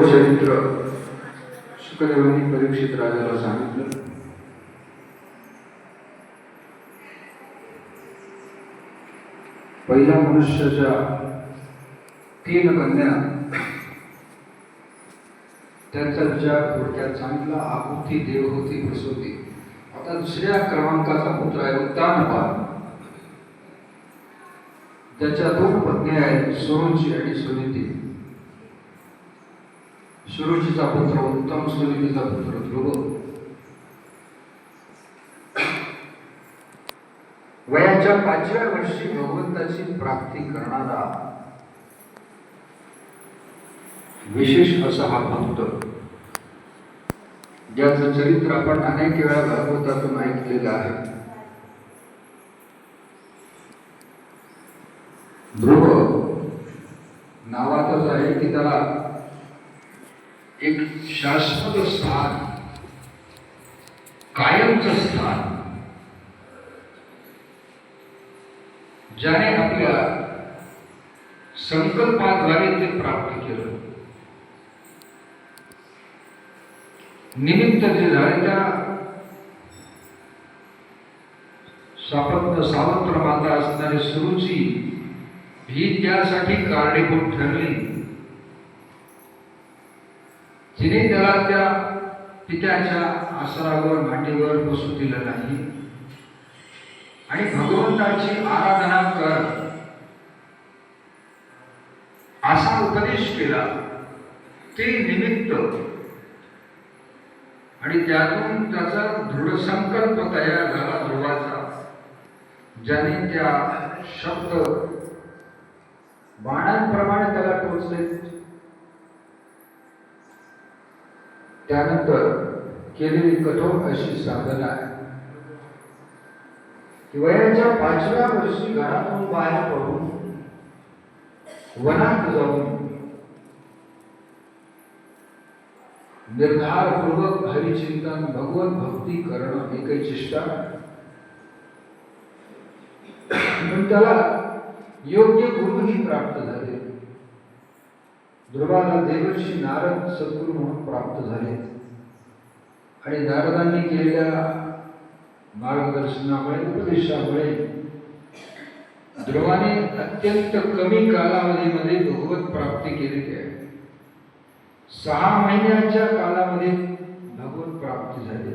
चरित्र शुकदेवांनी परीक्षित राजाला सांगितलं. पहिला मनुष्याच्या 3 कन्या, त्यांचा विचार थोडक्यात सांगितला. आहुती, देवहूती, प्रसूती. आता दुसऱ्या क्रमांकाचा पुत्र आहे उत्तानपाद. त्याच्या 2 पत्नी आहेत, सुरुची आणि सुनीती. सुरुचीचा पुत्र उत्तम, सुनीतीचा पुत्र ध्रुव. वयाच्या 5व्या वर्षी भगवंताची प्राप्ती करणारा विशेष असा हा भक्त, ज्याचं चरित्र आपण अनेक वेळा भागवतातून ऐकलेलं आहे. ध्रुव नावातच आहे की त्याला एक शाश्वत स्थान, कायमचं स्थान, ज्याने आपल्या संकल्पाद्वारे ते प्राप्त केलं. निमित्त जे झाले त्या सावत्र माता असणारी सुरुची ही त्यासाठी कारणीभूत ठरली. तिने त्याला त्या पित्याच्या आसरावर, मांडीवर बसू दिलं नाही आणि भगवंताची आराधना कर असा उपदेश केला. ते निमित्त आणि त्यातून त्याचा दृढ संकल्प तयार झाला ध्रुवाचा, ज्याने त्या शब्द बाणांप्रमाणे त्याला टोचले. त्यानंतर केलेली कठोर अशी साधना आहे की वयाच्या 5व्या वर्षी घरातून बाहेर पडून वनात जाऊन निर्धारपूर्वक हरिचिंतन, भगवत भक्ती करणं ही काही चेष्टा. पण त्याला योग्य गुरुही प्राप्त झाले. ध्रुवाला देवर्षी नारद सद्गुरू म्हणून प्राप्त झाले आणि नारदांनी केलेल्या मार्गदर्शनामुळे, उपदेशामुळे ध्रुवाने अत्यंत कमी कालावधीमध्ये भगवत प्राप्ती केलेली आहे. 6 महिन्याच्या कालामध्ये भगवत प्राप्ती झाली.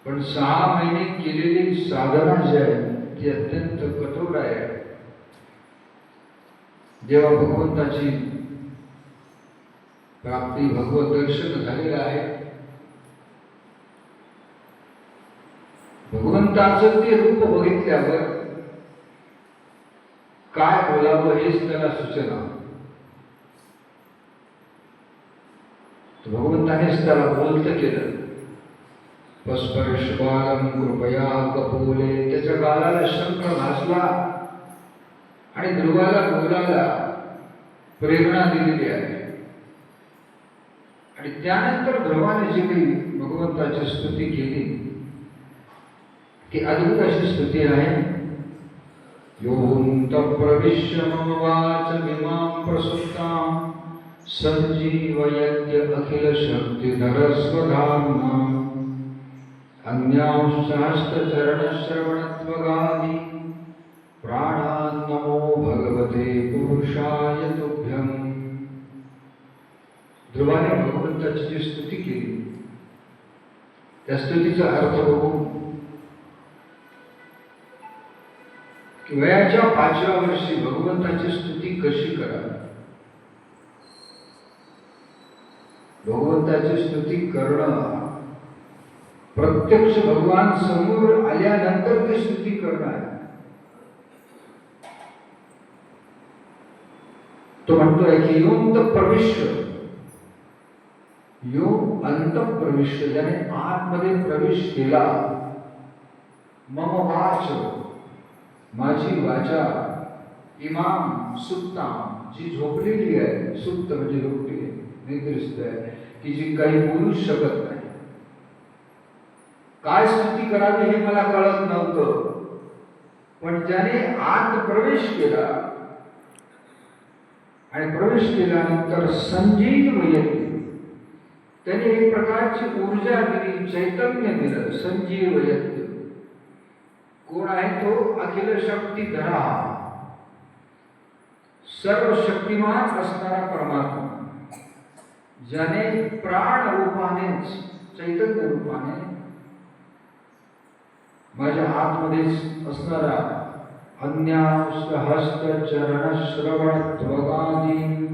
पण 6 महिने केलेली साधना जी आहे ती अत्यंत कठोर आहे. जेव्हा भगवंताची प्राप्ती, भगवत दर्शन झालेलं आहे, भगवंताचं ते रूप बघितल्यावर काय बोलावं हेच त्याला सुचना. भगवंतानेच त्याला बोलत केलं. पस्पर्शबालम कृपया कपोले. त्याच्या गालाला शंख घासला आणि ध्रुवाला बोलायला प्रेरणा दिलेली आहे. आणि त्यानंतर ध्रुवाने जी काही भगवंताची स्तुती केली ती अद्भुत अशी स्तुती आहे. योऽन्त प्रविश्य मम वाचमिमां प्रसुप्तां सञ्जीवयत्य अखिल शक्तिधर स्वधाम्ना अन्यांश्च हस्तचरणश्रवणत्वगादि प्राणान् नमो भगवते पुरुषाय तुभ्यं. ध्रुवाने भगवंताची जी स्तुती केली त्या स्तुतीचा अर्थ बघून वयाच्या 5व्या वर्षी भगवंताची स्तुती कशी करावी, भगवंताची स्तुती करणं प्रत्यक्ष भगवान समोर आल्यानंतर ती स्तुती करणं आहे. तो म्हणतोय की योऽन्त प्रविश्य, यो अंत प्रविश्य, ज्याने आतमध्ये प्रवेश केला. मम वाच, माझी वाचा, इमाम सुप्तां, जी झोपलेली आहे. सुप्त म्हणजे झोपलेली आहे, निद्रिस्त आहे, की जी काही बोलू शकत नाही. काय स्तुती करावी हे मला कळत नव्हतं, पण ज्याने आत प्रवेश केला आणि प्रवेश केल्यानंतर संजीव येते. त्याने एक प्रकारची ऊर्जा दिली, चैतन्य दिलं, संजीव येते. कोण आहे तो? अखिल शक्तिधरा, सर्व शक्तिमान असणारा परमात्मा, ज्याने प्राण रूपानेच, चैतन्य रूपाने माझ्या आतमध्येच असणारा अन्यास्त हस्त चरण श्रवण त्वगादी,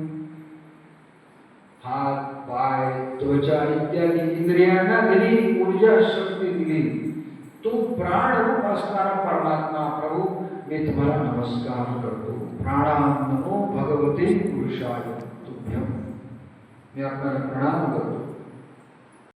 हात पाय त्वचा इत्यादी इंद्रियांना दिली ऊर्जा, शक्ती दिली. तो प्राणरूप असणारा परमात्मा, प्रभू मी तुम्हाला नमस्कार करतो. प्राणां नमो भगवते पुरुषाय तुभ्यं. मी आपल्याला प्रणाम करतो.